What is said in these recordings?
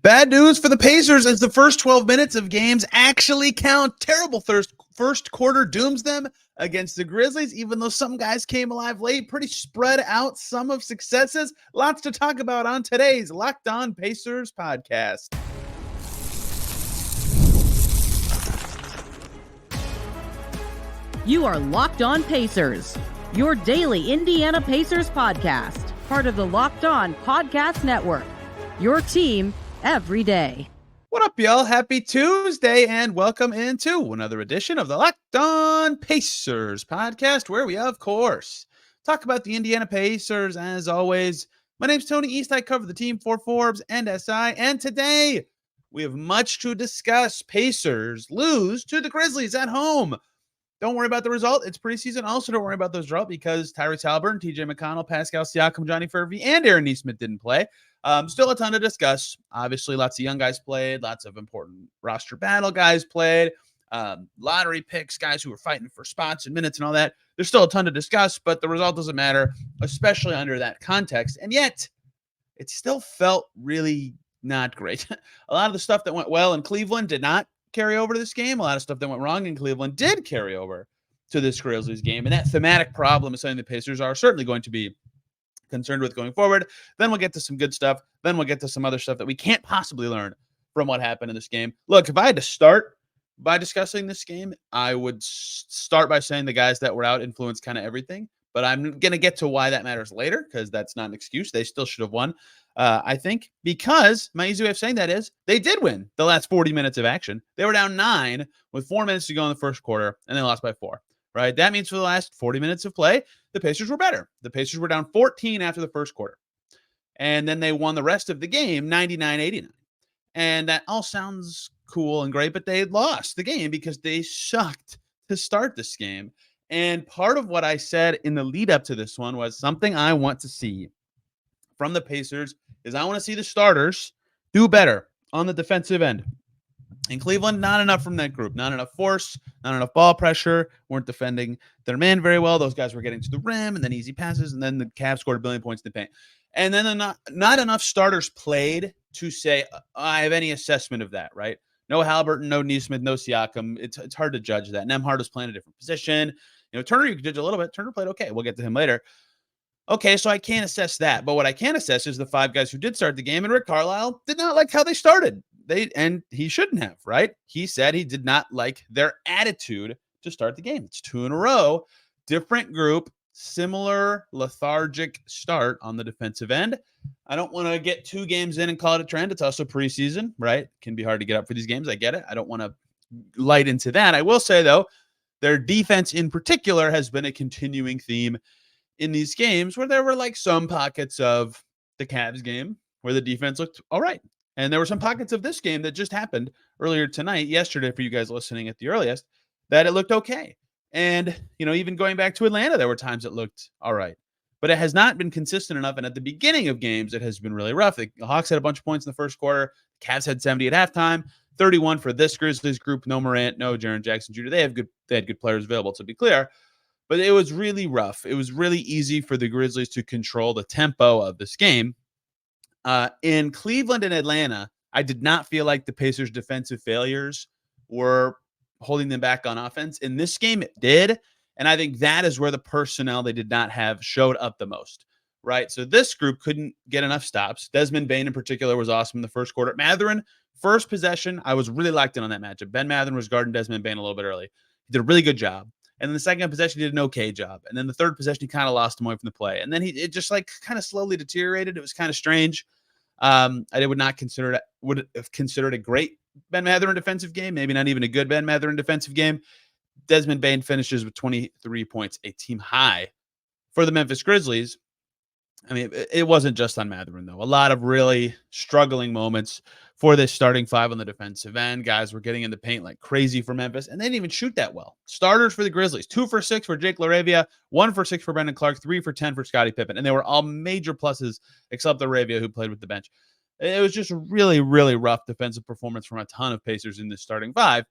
Bad news for the Pacers as the first 12 minutes of games actually count. Terrible first quarter dooms them against the Grizzlies, even though some guys came alive late. Pretty spread out sum of successes. Lots to talk about on today's Locked On Pacers podcast. You are Locked On Pacers, your daily Indiana Pacers podcast, part of the Locked On Podcast Network, your team every day. What up, y'all? Happy Tuesday, and welcome into another edition of the Locked On Pacers podcast, where we, of course, talk about the Indiana Pacers. As always, my name's Tony East. I cover the team for Forbes and SI, and today we have much to discuss. Pacers lose to the Grizzlies at home. Don't worry about the result. It's preseason. Also, don't worry about those results because Tyrese Haliburton, TJ McConnell, Pascal, Siakam, Johnny Furby, and Aaron Nesmith didn't play. Still a ton to discuss. Obviously, lots of young guys played. Lots of important roster battle guys played. Lottery picks, guys who were fighting for spots and minutes and all that. There's still a ton to discuss, but the result doesn't matter, especially under that context. And yet, it still felt really not great. A lot of the stuff that went well in Cleveland did not carry over to this game. A lot of stuff that went wrong in Cleveland did carry over to this Grizzlies game. And that thematic problem is something the Pacers are certainly going to be concerned with going forward. Then we'll get to some good stuff. Then we'll get to some other stuff that we can't possibly learn from what happened in this game. Look, if I had to start by discussing this game, I would start by saying the guys that were out influenced kind of everything. But I'm going to get to why that matters later, because that's not an excuse. They still should have won, I think, because my easy way of saying that is they did win the last 40 minutes of action. They were down 9 with 4 minutes to go in the first quarter, and they lost by 4. Right? That means for the last 40 minutes of play, the Pacers were better. The Pacers were down 14 after the first quarter. And then they won the rest of the game 99-89. And that all sounds cool and great, but they lost the game because they sucked to start this game. And part of what I said in the lead up to this one was something I want to see from the Pacers is I want to see the starters do better on the defensive end. In Cleveland, not enough from that group. Not enough force, not enough ball pressure. Weren't defending their man very well. Those guys were getting to the rim and then easy passes, and then the Cavs scored a billion points in the paint. And then not enough starters played to say, I have any assessment of that, right? No Haliburton, no Nesmith, no Siakam. It's hard to judge that. Nembhard was playing a different position. Turner, you could judge a little bit. Turner played okay. We'll get to him later. Okay, so I can't assess that. But what I can assess is the 5 guys who did start the game, and Rick Carlisle did not like how they started. And he shouldn't have, right? He said he did not like their attitude to start the game. It's 2 in a row, different group, similar lethargic start on the defensive end. I don't want to get 2 games in and call it a trend. It's also preseason, right? It can be hard to get up for these games. I get it. I don't want to light into that. I will say, though, their defense in particular has been a continuing theme in these games where there were like some pockets of the Cavs game where the defense looked all right. And there were some pockets of this game that just happened earlier tonight, yesterday, for you guys listening at the earliest, that it looked okay. And, even going back to Atlanta, there were times it looked all right. But it has not been consistent enough. And at the beginning of games, it has been really rough. The Hawks had a bunch of points in the first quarter. The Cavs had 70 at halftime, 31 for this Grizzlies group. No Morant, no Jaren Jackson Jr. They had good players available, to be clear. But it was really rough. It was really easy for the Grizzlies to control the tempo of this game. In Cleveland and Atlanta, I did not feel like the Pacers' defensive failures were holding them back on offense. In this game, it did. And I think that is where the personnel they did not have showed up the most, right? So this group couldn't get enough stops. Desmond Bane in particular was awesome in the first quarter. Mathurin, first possession, I was really locked in on that matchup. Ben Mathurin was guarding Desmond Bane a little bit early. He did a really good job. And then the second possession, he did an okay job. And then the third possession, he kind of lost him away from the play. And then it just kind of slowly deteriorated. It was kind of strange. I would have considered a great Ben Mathurin defensive game, maybe not even a good Ben Mathurin defensive game. Desmond Bane finishes with 23 points, a team high for the Memphis Grizzlies. I mean, it wasn't just on Mathurin, though. A lot of really struggling moments for this starting 5 on the defensive end. Guys were getting in the paint like crazy for Memphis, and they didn't even shoot that well. Starters for the Grizzlies, 2 for 6 for Jake LaRavia, 1 for 6 for Brendan Clark, 3 for 10 for Scottie Pippen. And they were all major pluses except LaRavia, who played with the bench. It was just a really, really rough defensive performance from a ton of Pacers in this starting 5.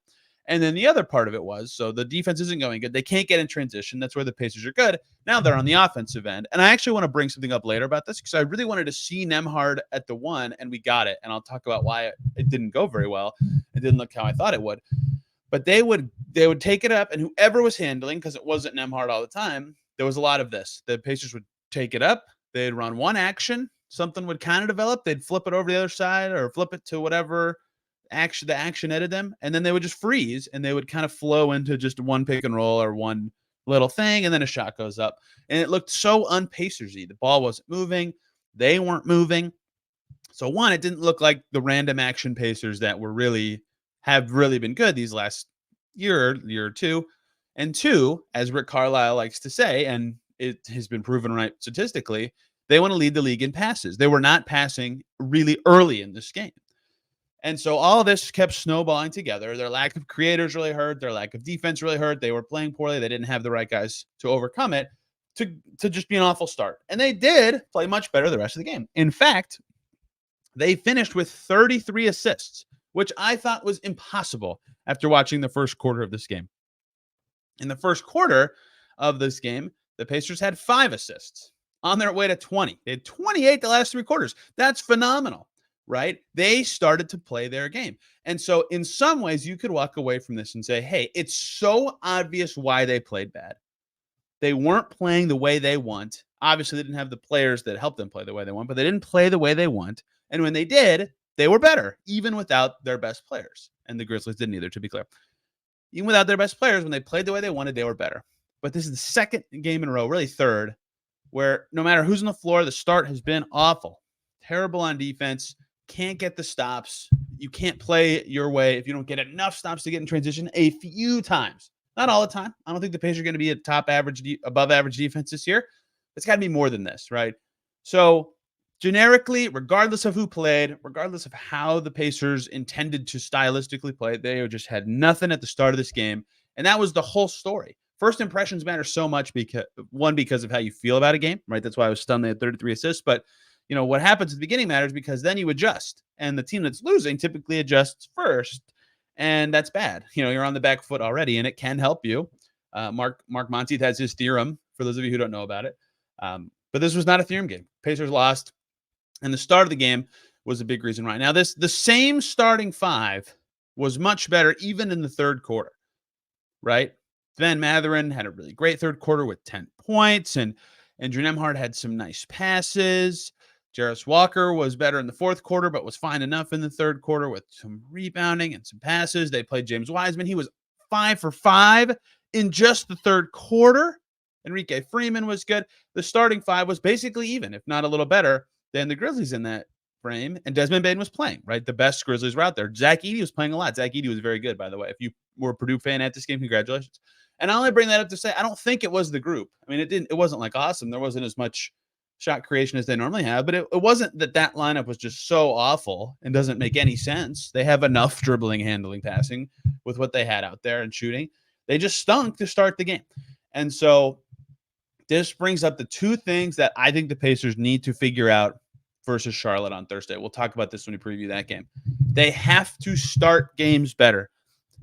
And then the other part of it was, so the defense isn't going good. They can't get in transition. That's where the Pacers are good. Now they're on the offensive end. And I actually want to bring something up later about this because I really wanted to see Nembhard at the one, and we got it. And I'll talk about why it didn't go very well. It didn't look how I thought it would. But they would take it up, and whoever was handling, because it wasn't Nembhard all the time, there was a lot of this. The Pacers would take it up. They'd run one action. Something would kind of develop. They'd flip it over to the other side or flip it to whatever the action headed them, and then they would just freeze, and they would kind of flow into just one pick and roll or one little thing, and then a shot goes up. And it looked so un-Pacers-y. The ball wasn't moving. They weren't moving. So one, it didn't look like the random action Pacers that have really been good these last year or two. And two, as Rick Carlisle likes to say, and it has been proven right statistically, they want to lead the league in passes. They were not passing really early in this game. And so all of this kept snowballing together. Their lack of creators really hurt. Their lack of defense really hurt. They were playing poorly. They didn't have the right guys to overcome it, to just be an awful start. And they did play much better the rest of the game. In fact, they finished with 33 assists, which I thought was impossible after watching the first quarter of this game. In the first quarter of this game, the Pacers had 5 assists on their way to 20. They had 28 the last 3 quarters. That's phenomenal. Right? They started to play their game. And so in some ways you could walk away from this and say, hey, it's so obvious why they played bad. They weren't playing the way they want. Obviously, they didn't have the players that helped them play the way they want, but they didn't play the way they want. And when they did, they were better, even without their best players. And the Grizzlies didn't either, to be clear. Even without their best players, when they played the way they wanted, they were better. But this is the second game in a row, really third, where no matter who's on the floor, the start has been awful. Terrible on defense. Can't get the stops. You can't play your way if you don't get enough stops to get in transition a few times. Not all the time. I don't think the Pacers are going to be a top average, above average defense this year. It's got to be more than this, right? So generically, regardless of who played, regardless of how the Pacers intended to stylistically play, they just had nothing at the start of this game. And that was the whole story. First impressions matter so much because of how you feel about a game, right? That's why I was stunned they had 33 assists, but what happens at the beginning matters because then you adjust. And the team that's losing typically adjusts first. And that's bad. You're on the back foot already, and it can help you. Mark Monteith has his theorem, for those of you who don't know about it. But this was not a theorem game. Pacers lost. And the start of the game was a big reason why. Now, the same starting 5 was much better even in the third quarter, right? Then Mathurin had a really great third quarter with 10 points, and Drew Nembhard had some nice passes. Jarace Walker was better in the fourth quarter, but was fine enough in the third quarter with some rebounding and some passes. They played James Wiseman. He was 5 for 5 in just the third quarter. Enrique Freeman was good. The starting 5 was basically even, if not a little better, than the Grizzlies in that frame. And Desmond Bane was playing, right? The best Grizzlies were out there. Zach Edey was playing a lot. Zach Edey was very good, by the way. If you were a Purdue fan at this game, congratulations. And I only bring that up to say I don't think it was the group. I mean, it wasn't like awesome. There wasn't as much shot creation as they normally have, but it wasn't that lineup was just so awful and doesn't make any sense. They have enough dribbling, handling, passing with what they had out there and shooting. They just stunk to start the game. And so this brings up the 2 things that I think the Pacers need to figure out versus Charlotte on Thursday. We'll talk about this when we preview that game. They have to start games better.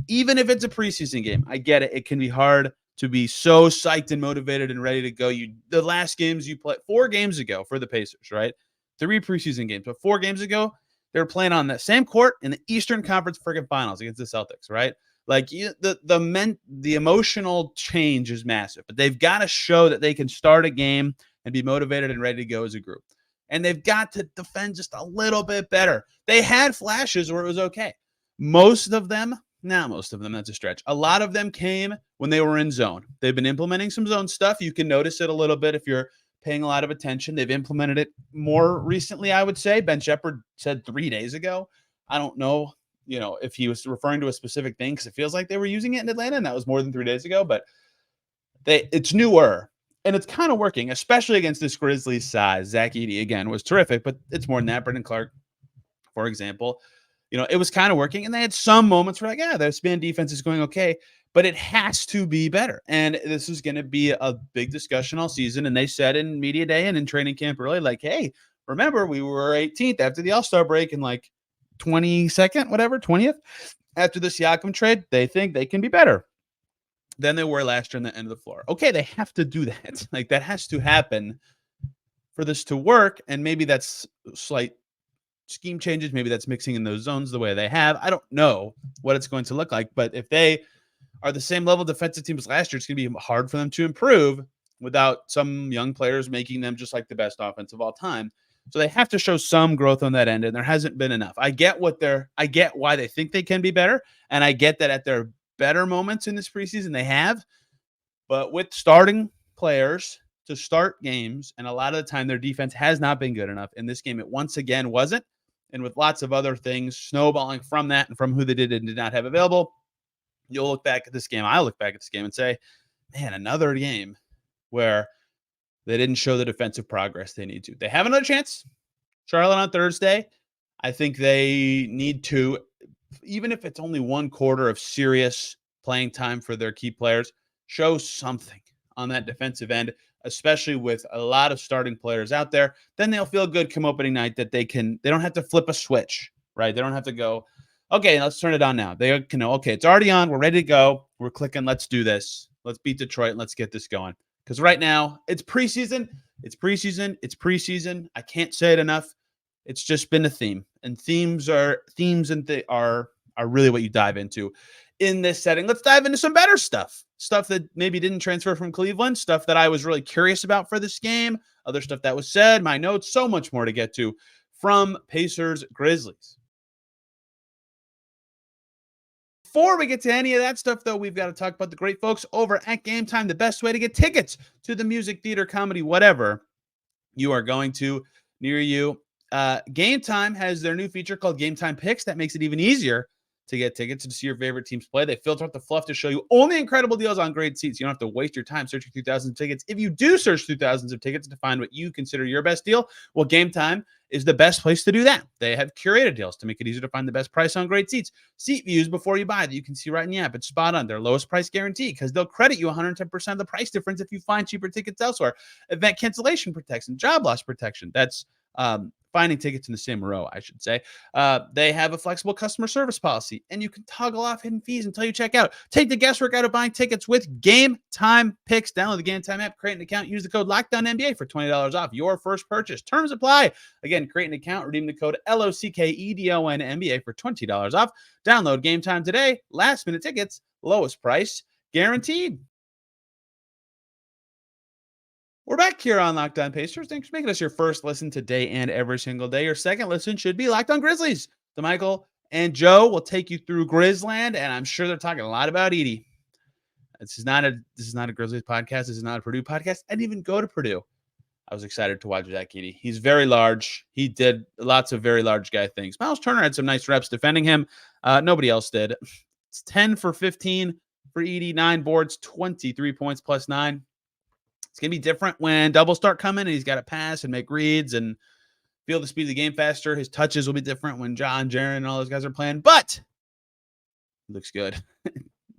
Even if it's a preseason game, I get it. It can be hard to be so psyched and motivated and ready to go. The last games you played 4 games ago for the Pacers, right? 3 preseason games, but 4 games ago, they were playing on that same court in the Eastern Conference friggin' Finals against the Celtics, right? Like the emotional change is massive, but they've got to show that they can start a game and be motivated and ready to go as a group. And they've got to defend just a little bit better. They had flashes where it was okay. Most of them, that's a stretch. A lot of them came when they were in zone. They've been implementing some zone stuff. You can notice it a little bit if you're paying a lot of attention. They've implemented it more recently, I would say. Ben Shepherd said 3 days ago. I don't know, if he was referring to a specific thing because it feels like they were using it in Atlanta, and that was more than 3 days ago. But it's newer, and it's kind of working, especially against this Grizzlies size. Zach Edey, again, was terrific, but it's more than that. Brendan Clark, for example. It was kind of working, and they had some moments where their span defense is going okay, but it has to be better. And this is going to be a big discussion all season. And they said in media day and in training camp early, hey, remember we were 18th after the All-Star break, and 22nd, whatever, 20th after the Siakam trade. They think they can be better than they were last year in the end of the floor. Okay, they have to do that. Like, that has to happen for this to work. And maybe that's slight scheme changes. Maybe that's mixing in those zones the way they have. I don't know what it's going to look like. But if they are the same level defensive team as last year, it's going to be hard for them to improve without some young players making them just like the best offense of all time. So they have to show some growth on that end, and there hasn't been enough. I get why they think they can be better, and I get that at their better moments in this preseason they have, but with starting players to start games, and a lot of the time their defense has not been good enough. In this game, it once again wasn't, and with lots of other things snowballing from that and from who they did and did not have available, you'll look back at this game. I'll look back at this game and say, man, another game where they didn't show the defensive progress they need to. They have another chance. Charlotte on Thursday. I think they need to, even if it's only one quarter of serious playing time for their key players, show something on that defensive end, especially with a lot of starting players out there. Then they'll feel good come opening night that they don't have to flip a switch, right? They don't have to go, okay, let's turn it on now. They can know, okay, it's already on. We're ready to go. We're clicking. Let's do this. Let's beat Detroit and let's get this going. Because right now, it's preseason. It's preseason. It's preseason. I can't say it enough. It's just been a theme. And themes are really what you dive into in this setting. Let's dive into some better stuff. Stuff that maybe didn't transfer from Cleveland. Stuff that I was really curious about for this game. Other stuff that was said. My notes. So much more to get to from Pacers Grizzlies. Before we get to any of that stuff, though, we've got to talk about the great folks over at Gametime. The best way to get tickets to the music, theater, comedy, whatever you are going to near you. Gametime has their new feature called Gametime Picks that makes it even easier to get tickets and to see your favorite teams play. They filter out the fluff to show you only incredible deals on great seats. You don't have to waste your time searching through thousands of tickets. If you do search through thousands of tickets to find what you consider your best deal, well, Gametime is the best place to do that. They have curated deals to make it easier to find the best price on great seats. Seat views before you buy that you can see right in the app. It's spot on. Their lowest price guarantee, because they'll credit you 110% of the price difference if you find cheaper tickets elsewhere. Event cancellation protection, job loss protection. That's finding tickets in the same row, I should say. They have a flexible customer service policy, and you can toggle off hidden fees until you check out. Take the guesswork out of buying tickets with Gametime Picks. Download the Gametime app, create an account, use the code LOCKDOWNNBA for $20 off your first purchase. Terms apply. Again, create an account, redeem the code LOCKEDONNBA for $20 off. Download Gametime today. Last minute tickets, lowest price guaranteed. We're back here on Locked On Pacers. Thanks for making us your first listen today and every single day. Your second listen should be Locked On Grizzlies. The Michael and Joe will take you through Grizzland, and I'm sure they're talking a lot about Edey. This is not a Grizzlies podcast. This is not a Purdue podcast. I didn't even go to Purdue. I was excited to watch Zach Edey. He's very large. He did lots of very large guy things. Myles Turner had some nice reps defending him. Nobody else did. It's 10 for 15 for Edey, 9 boards, 23 points plus 9. It's going to be different when doubles start coming and he's got to pass and make reads and feel the speed of the game faster. His touches will be different when John, Jaren, and all those guys are playing, but he looks good.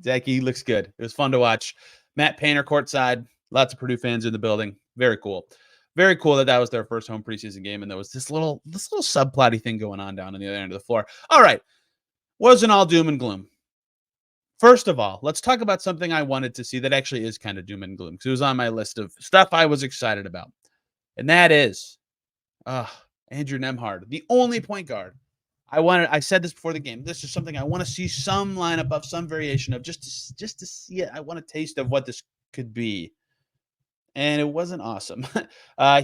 Zachy looks good. It was fun to watch. Matt Painter courtside. Lots of Purdue fans in the building. Very cool. Very cool that was their first home preseason game, and there was this little subplotty thing going on down on the other end of the floor. All right. Wasn't all doom and gloom. First of all, let's talk about something I wanted to see that actually is kind of doom and gloom, because it was on my list of stuff I was excited about. And that is Andrew Nembhard, the only point guard. I said this before the game. This is something I want to see some lineup of, some variation of, just to see it. I want a taste of what this could be. And it wasn't awesome.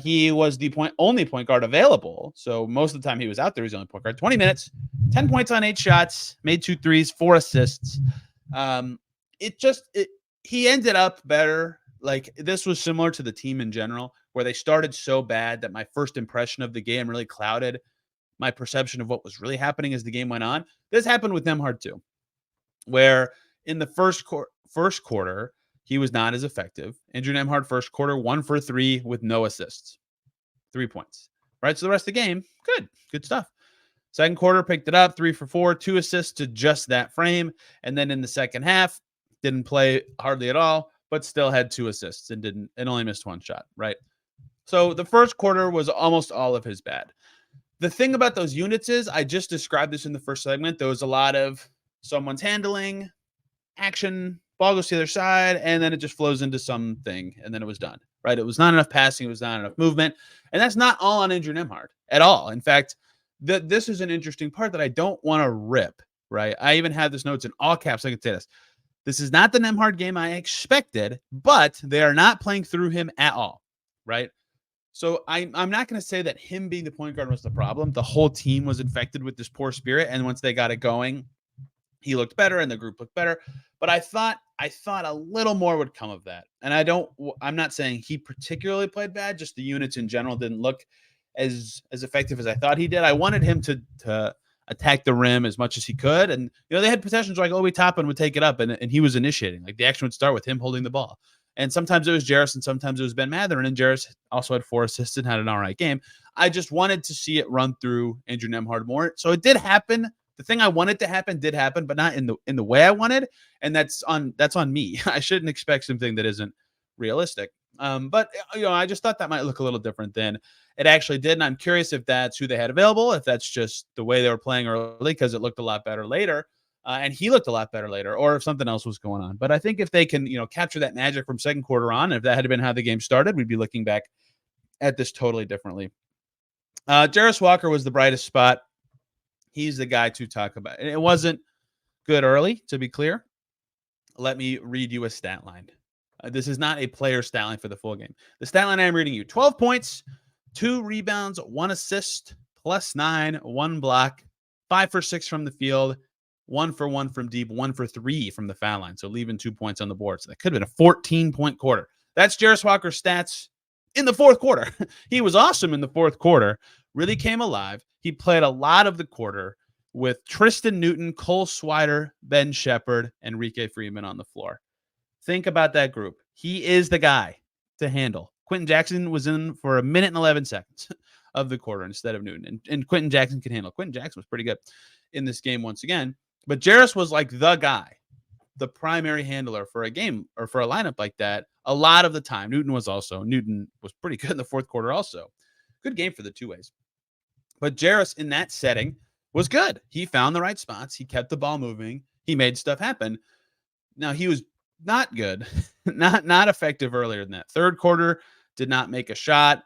He was the only point guard available. So most of the time he was out there, he's the only point guard. 20 minutes, 10 points on 8 shots, made 2 threes, 4 assists. He ended up better. Like, this was similar to the team in general, where they started so bad that my first impression of the game really clouded my perception of what was really happening as the game went on. This happened with Nembhard too, where in the first quarter, he was not as effective. Andrew Nembhard, first quarter, 1 for 3 with no assists, 3 points. Right, so the rest of the game, good stuff. Second quarter, picked it up, 3 for 4, 2 assists to just that frame. And then in the second half, didn't play hardly at all, but still had 2 assists and only missed 1 shot, right? So the first quarter was almost all of his bad. The thing about those units is, I just described this in the first segment. There was a lot of someone's handling, action, ball goes to the other side, and then it just flows into something, and then it was done, right? It was not enough passing. It was not enough movement. And that's not all on Andrew Nembhard at all. In fact, this is an interesting part that I don't want to rip, right? I even have this notes in all caps. I can say this. This is not the Nembhard game I expected, but they are not playing through him at all, right? So I'm not going to say that him being the point guard was the problem. The whole team was infected with this poor spirit, and once they got it going, he looked better and the group looked better. But I thought a little more would come of that. And I'm not saying he particularly played bad, just the units in general didn't look as effective as I thought he did. I wanted him to attack the rim as much as he could. And, they had possessions like Obi Toppin would take it up and he was initiating. Like the action would start with him holding the ball. And sometimes it was Jarace and sometimes it was Ben Mathurin. And Jarace also had 4 assists and had an all right game. I just wanted to see it run through Andrew Nembhard more. So it did happen. The thing I wanted to happen did happen, but not in the way I wanted. And that's on me. I shouldn't expect something that isn't realistic. But I just thought that might look a little different than it actually did. And I'm curious if that's who they had available, if that's just the way they were playing early, because it looked a lot better later. And he looked a lot better later, or if something else was going on. But I think if they can, capture that magic from second quarter on, if that had been how the game started, we'd be looking back at this totally differently. Jarace Walker was the brightest spot. He's the guy to talk about. And it wasn't good early, to be clear. Let me read you a stat line. This is not a player stat line for the full game. The stat line I'm reading you: 12 points, 2 rebounds, 1 assist, +9, 1 block, 5 for 6 from the field, 1 for 1 from deep, 1 for 3 from the foul line. So leaving 2 points on the board. So that could have been a 14-point quarter. That's Jarace Walker's stats in the fourth quarter. He was awesome in the fourth quarter. Really came alive. He played a lot of the quarter with Tristan Newton, Cole Swider, Ben Shepherd, and Enrique Freeman on the floor. Think about that group. He is the guy to handle. Quentin Jackson was in for 1 minute and 11 seconds of the quarter instead of Newton. And Quentin Jackson could handle. Quentin Jackson was pretty good in this game once again. But Jarace was like the guy, the primary handler for a game or for a lineup like that a lot of the time. Newton was pretty good in the fourth quarter also. Good game for the two ways. But Jarace in that setting was good. He found the right spots. He kept the ball moving. He made stuff happen. Now, he was not good, not effective earlier than that. Third quarter, did not make a shot.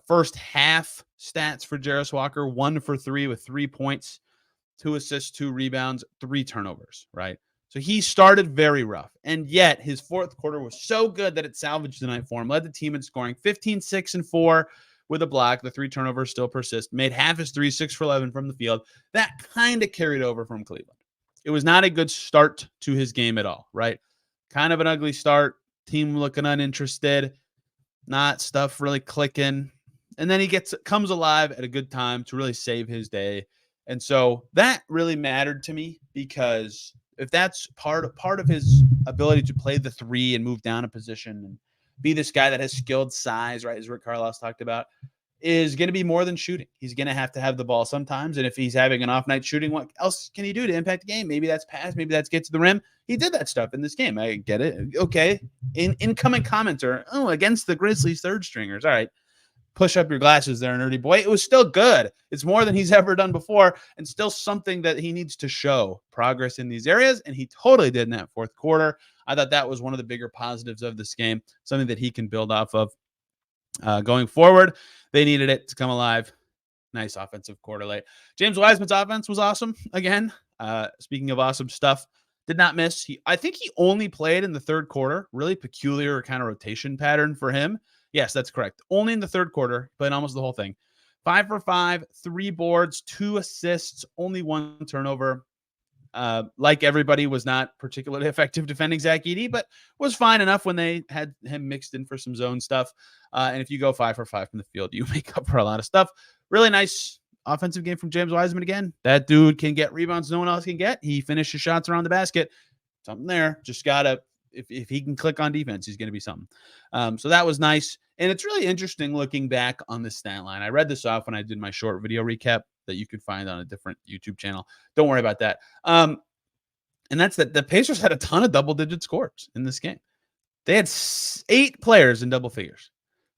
First half stats for Jarace Walker: 1 for 3 with 3 points, 2 assists, 2 rebounds, 3 turnovers, right? So he started very rough. And yet his fourth quarter was so good that it salvaged the night for him. Led the team in scoring 15, 6, and 4 with a block. The 3 turnovers still persist. Made half his 3, 6 for 11 from the field. That kind of carried over from Cleveland. It was not a good start to his game at all, right? Kind of an ugly start. Team looking uninterested. Not stuff really clicking. And then he comes alive at a good time to really save his day. And so that really mattered to me, because if that's part of his ability to play the 3 and move down a position and be this guy that has skilled size, right, as Rick Carlisle talked about, is going to be more than shooting. He's going to have the ball sometimes. And if he's having an off night shooting, what else can he do to impact the game? Maybe that's pass. Maybe that's get to the rim. He did that stuff in this game. I get it. Okay. Incoming commenter. Oh, against the Grizzlies third stringers. All right. Push up your glasses there, nerdy boy. It was still good. It's more than he's ever done before, and still something that he needs to show progress in these areas. And he totally did in that fourth quarter. I thought that was one of the bigger positives of this game, something that he can build off of going forward. They needed it to come alive. Nice offensive quarter late. James Wiseman's offense was awesome again. Speaking of awesome stuff, did not miss. I think he only played in the third quarter. Really peculiar kind of rotation pattern for him. Yes, that's correct. Only in the third quarter, played almost the whole thing. 5 for 5, 3 boards, 2 assists, only 1 turnover. Like everybody, was not particularly effective defending Zach Edey, but was fine enough when they had him mixed in for some zone stuff. And if you go 5 for 5 from the field, you make up for a lot of stuff. Really nice offensive game from James Wiseman again. That dude can get rebounds no one else can get. He finishes shots around the basket. Something there. Just gotta, if he can click on defense, he's going to be something. So that was nice. And it's really interesting looking back on the stat line. I read this off when I did my short video recap that you could find on a different YouTube channel. Don't worry about that. And that's that the Pacers had a ton of double-digit scores in this game. They had 8 players in double figures.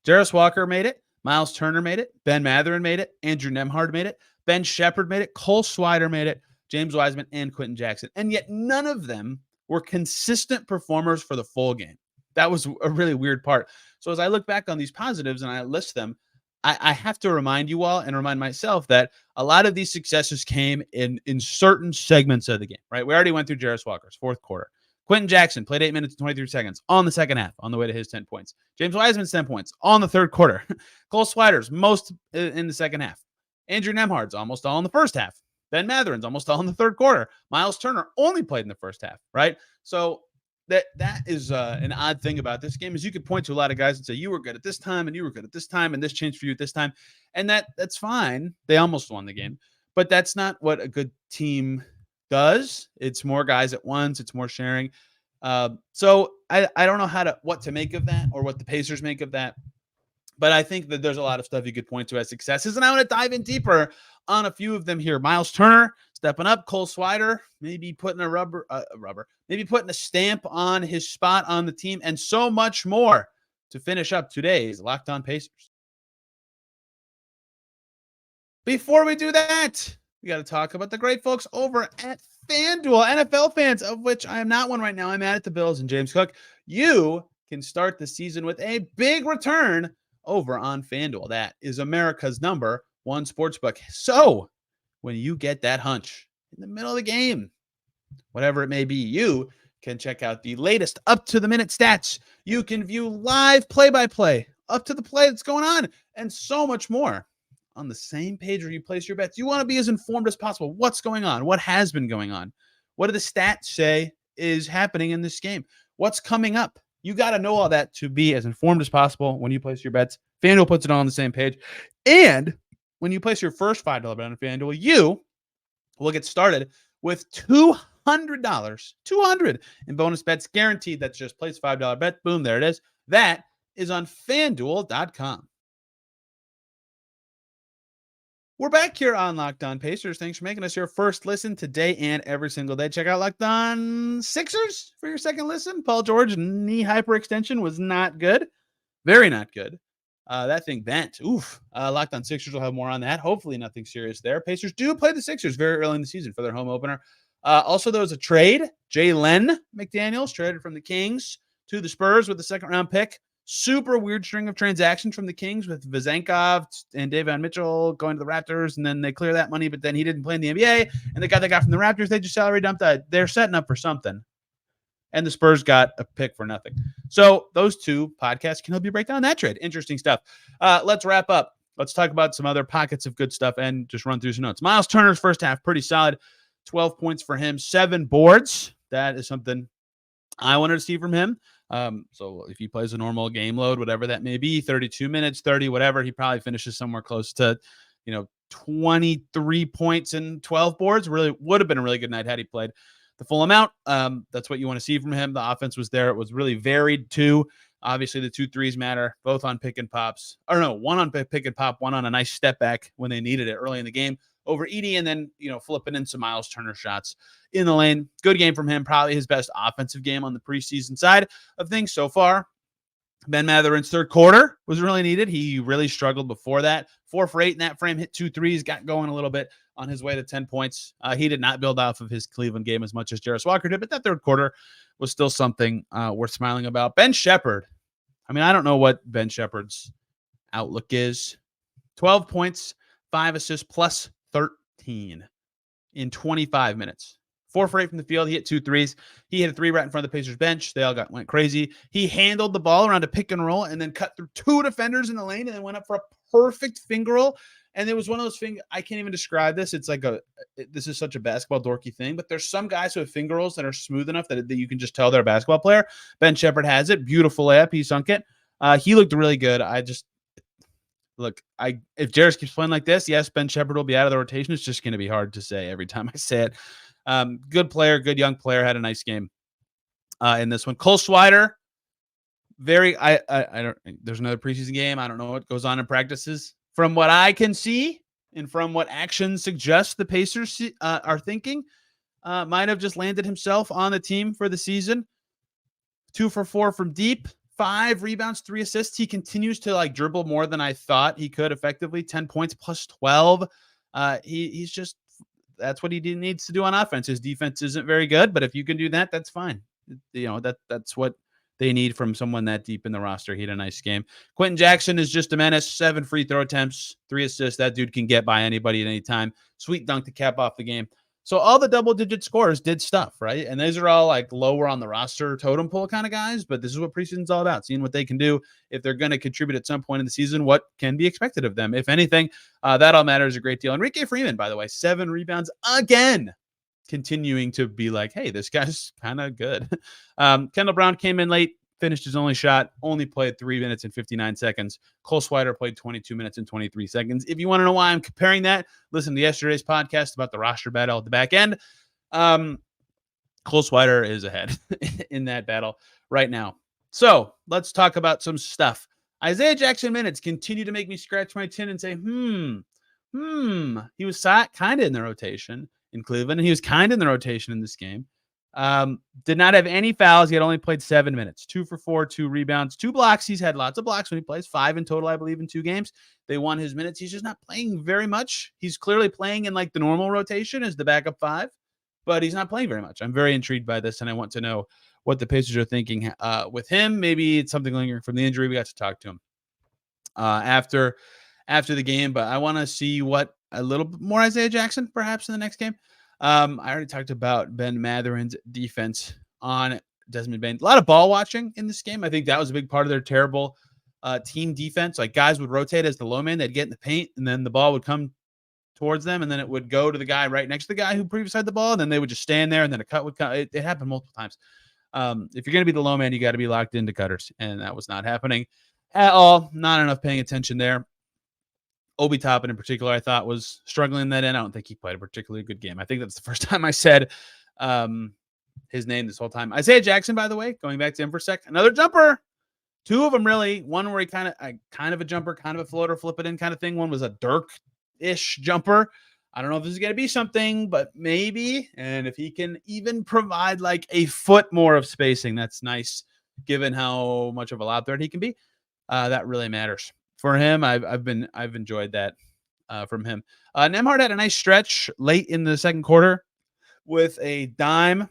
Jarace Walker made it. Myles Turner made it. Ben Mathurin made it. Andrew Nembhard made it. Ben Shepherd made it. Cole Swider made it. James Wiseman and Quentin Jackson. And yet none of them were consistent performers for the full game. That was a really weird part. So as I look back on these positives and I list them, I have to remind you all and remind myself that a lot of these successes came in certain segments of the game, right? We already went through Jarace Walker's fourth quarter. Quentin Jackson played 8 minutes and 23 seconds on the second half on the way to his 10 points. James Wiseman's 10 points on the third quarter. Cole Swider's most in the second half. Andrew Nembhard's almost all in the first half. Ben Mathurin's almost all in the third quarter. Myles Turner only played in the first half, right? So that is an odd thing about this game is you could point to a lot of guys and say, you were good at this time and you were good at this time and this changed for you at this time. And that's fine. They almost won the game. But that's not what a good team does. It's more guys at once. It's more sharing. So I don't know what to make of that or what the Pacers make of that. But I think that there's a lot of stuff you could point to as successes. And I want to dive in deeper on a few of them here. Myles Turner stepping up. Cole Swider maybe putting maybe putting a stamp on his spot on the team, and so much more to finish up today's Locked On Pacers. Before we do that, we got to talk about the great folks over at FanDuel. NFL fans, of which I am not one right now. I'm mad at the Bills and James Cook. You can start the season with a big return over on FanDuel. That is America's #1 sportsbook. So when you get that hunch in the middle of the game, whatever it may be, you can check out the latest up-to-the-minute stats. You can view live play-by-play, up to the play that's going on, and so much more on the same page where you place your bets. You want to be as informed as possible. What's going on? What has been going on? What do the stats say is happening in this game? What's coming up? You got to know all that to be as informed as possible when you place your bets. FanDuel puts it all on the same page. And when you place your first $5 bet on FanDuel, you will get started with $200 in bonus bets guaranteed. That's just place $5 bet. Boom, there it is. That is on FanDuel.com. We're back here on Locked On Pacers. Thanks for making us your first listen today and every single day. Check out Locked On Sixers for your second listen. Paul George knee hyperextension was not good. Very not good. That thing bent. Oof. Locked On Sixers will have more on that. Hopefully nothing serious there. Pacers do play the Sixers very early in the season for their home opener. Also, there was a trade. Jalen McDaniels traded from the Kings to the Spurs with a second-round pick. Super weird string of transactions from the Kings with Vezenkov and Davion Mitchell going to the Raptors, and then they clear that money, but then he didn't play in the NBA, and the guy they got from the Raptors, they just salary dumped. They're setting up for something, and the Spurs got a pick for nothing. So those two podcasts can help you break down that trade. Interesting stuff. Let's wrap up. Let's talk about some other pockets of good stuff and just run through some notes. Myles Turner's first half, pretty solid. 12 points for him, 7 boards. That is something I wanted to see from him. So if he plays a normal game load, whatever that may be, 32 minutes, 30, whatever, he probably finishes somewhere close to, 23 points and 12 boards. Really would have been a really good night had he played the full amount. That's what you want to see from him. The offense was there. It was really varied too. Obviously the 2 threes matter, both on pick and pops, or no, one on pick and pop, one on a nice step back when they needed it early in the game over Edey, and then, flipping in some Myles Turner shots in the lane. Good game from him. Probably his best offensive game on the preseason side of things so far. Ben Mathurin's third quarter was really needed. He really struggled before that. 4 for 8 in that frame, hit 2 threes, got going a little bit on his way to 10 points. He did not build off of his Cleveland game as much as Jarace Walker did, but that third quarter was still something worth smiling about. Ben Shepherd. I don't know what Ben Shepherd's outlook is. 12 points, 5 assists, plus 13 in 25 minutes. 4 for 8 from the field. He hit 2 threes. He hit a 3 right in front of the Pacers bench. They all went crazy. He handled the ball around a pick and roll and then cut through 2 defenders in the lane and then went up for a perfect finger roll. And it was one of those things, I can't even describe this. It's like this is such a basketball dorky thing, but there's some guys who have finger rolls that are smooth enough that you can just tell they're a basketball player. Ben Shepherd has it. Beautiful layup. He sunk it. He looked really good. If Jarace keeps playing like this, yes, Ben Shepherd will be out of the rotation. It's just going to be hard to say every time I say it. Good player, good young player, had a nice game in this one. Cole Swider, I don't. There's another preseason game. I don't know what goes on in practices. From what I can see, and from what actions suggest the Pacers are thinking, might have just landed himself on the team for the season. 2 for 4 from deep, 5 rebounds, 3 assists. He continues to like dribble more than I thought he could effectively. 10 points plus 12. He's just, that's what he needs to do on offense. His defense isn't very good, but if you can do that, that's fine. That's what they need from someone that deep in the roster. He had a nice game. Quentin Jackson is just a menace. 7 free throw attempts, 3 assists. That dude can get by anybody at any time. Sweet dunk to cap off the game. So all the double-digit scorers did stuff, right? And these are all like lower on the roster totem pole kind of guys, but this is what preseason's all about, seeing what they can do. If they're going to contribute at some point in the season, what can be expected of them, if anything. That all matters a great deal. Enrique Freeman, by the way, 7 rebounds again, continuing to be like, hey, this guy's kind of good. Kendall Brown came in late, finished his only shot, only played 3 minutes and 59 seconds. Cole Swider played 22 minutes and 23 seconds. If you want to know why I'm comparing that, listen to yesterday's podcast about the roster battle at the back end. Cole Swider is ahead in that battle right now. So let's talk about some stuff. Isaiah Jackson minutes continue to make me scratch my chin and say, he was kind of in the rotation in Cleveland, and he was kind of in the rotation in this game. Did not have any fouls. He had only played 7 minutes. 2 for 4, 2 rebounds, 2 blocks. He's had lots of blocks when he plays. 5 in total, I believe, in 2 games. They won his minutes. He's just not playing very much. He's clearly playing in like the normal rotation as the backup 5, but he's not playing very much. I'm very intrigued by this, and I want to know what the Pacers are thinking with him. Maybe it's something lingering from the injury. We got to talk to him after the game, but I want to see what a little bit more Isaiah Jackson perhaps in the next game. I already talked about Ben Mathurin's defense on Desmond Bane. A lot of ball watching in this game. I think that was a big part of their terrible team defense. Like guys would rotate as the low man. They'd get in the paint, and then the ball would come towards them, and then it would go to the guy right next to the guy who previously had the ball, and then they would just stand there, and then a cut would come. It happened multiple times. If you're going to be the low man, you got to be locked into cutters, and that was not happening at all. Not enough paying attention there. Obi Toppin in particular, I thought was struggling that in. I don't think he played a particularly good game. I think that's the first time I said his name this whole time. Isaiah Jackson, by the way, going back to him for a sec, another jumper. 2 of them really. One where he kind of a jumper, kind of a floater, flip it in kind of thing. One was a Dirk-ish jumper. I don't know if this is going to be something, but maybe. And if he can even provide like a foot more of spacing, that's nice, given how much of a lob threat he can be. That really matters. For him, I've enjoyed that from him. Nembhard had a nice stretch late in the second quarter with a dime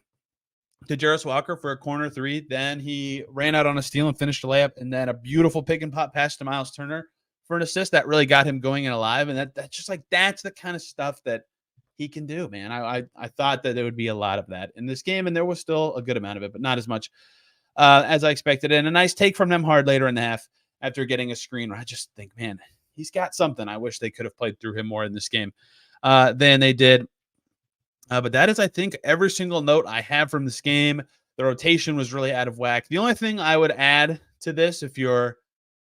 to Jarace Walker for a corner 3. Then he ran out on a steal and finished a layup, and then a beautiful pick and pop pass to Myles Turner for an assist that really got him going and alive. And that's just like, that's the kind of stuff that he can do, man. I thought that there would be a lot of that in this game, and there was still a good amount of it, but not as much as I expected. And a nice take from Nembhard later in the half after getting a screen where I just think, man, he's got something. I wish they could have played through him more in this game than they did. But that is, I think, every single note I have from this game. The rotation was really out of whack. The only thing I would add to this, if you're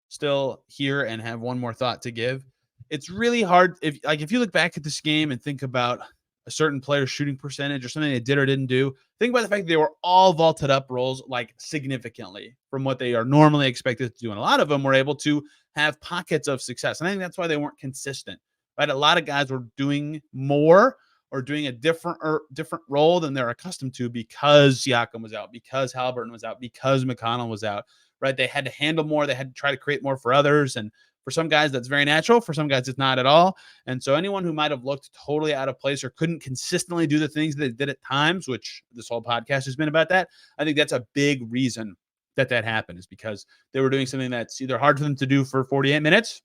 still here and have one more thought to give, it's really hard. If you look back at this game and think about a certain player's shooting percentage or something they did or didn't do, think about the fact that they were all vaulted up roles like significantly from what they are normally expected to do. And a lot of them were able to have pockets of success. And I think that's why they weren't consistent, right? A lot of guys were doing more or doing a different role than they're accustomed to because Siakam was out, because Haliburton was out, because McConnell was out, right? They had to handle more. They had to try to create more for others. And for some guys, that's very natural. For some guys, it's not at all. And so anyone who might have looked totally out of place or couldn't consistently do the things that they did at times, which this whole podcast has been about that, I think that's a big reason that happened, is because they were doing something that's either hard for them to do for 48 minutes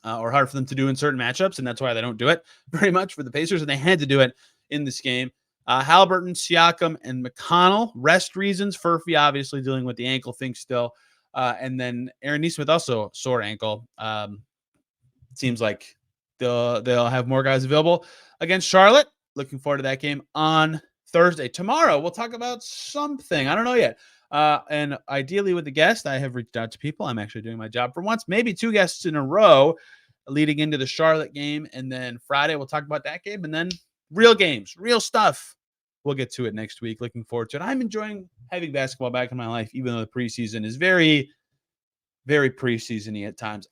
or hard for them to do in certain matchups. And that's why they don't do it very much for the Pacers. And they had to do it in this game. Haliburton, Siakam, and McConnell, rest reasons. Furphy obviously dealing with the ankle thing still. And then Aaron Nesmith also sore ankle. Seems like they'll have more guys available against Charlotte. Looking forward to that game on Thursday. Tomorrow, we'll talk about something. I don't know yet. And ideally with the guest, I have reached out to people. I'm actually doing my job for once. Maybe 2 guests in a row leading into the Charlotte game. And then Friday, we'll talk about that game. And then real games, real stuff. We'll get to it next week. Looking forward to it. I'm enjoying having basketball back in my life, even though the preseason is very, very preseason-y at times.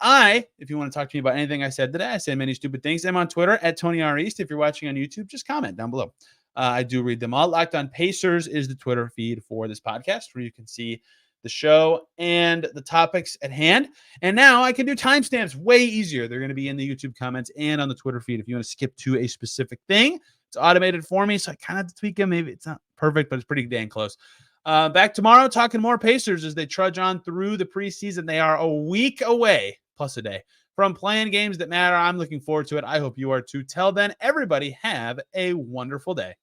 If you want to talk to me about anything I said today, I say many stupid things. I'm on Twitter at Tony R. East. If you're watching on YouTube, just comment down below. I do read them all. Locked On Pacers is the Twitter feed for this podcast, where you can see the show and the topics at hand. And now I can do timestamps way easier. They're going to be in the YouTube comments and on the Twitter feed if you want to skip to a specific thing. It's automated for me, so I kind of have to tweak them. Maybe it's not perfect, but it's pretty dang close. Back tomorrow talking more Pacers as they trudge on through the preseason. They are a week away, plus a day, from playing games that matter. I'm looking forward to it. I hope you are too. Till then, everybody have a wonderful day.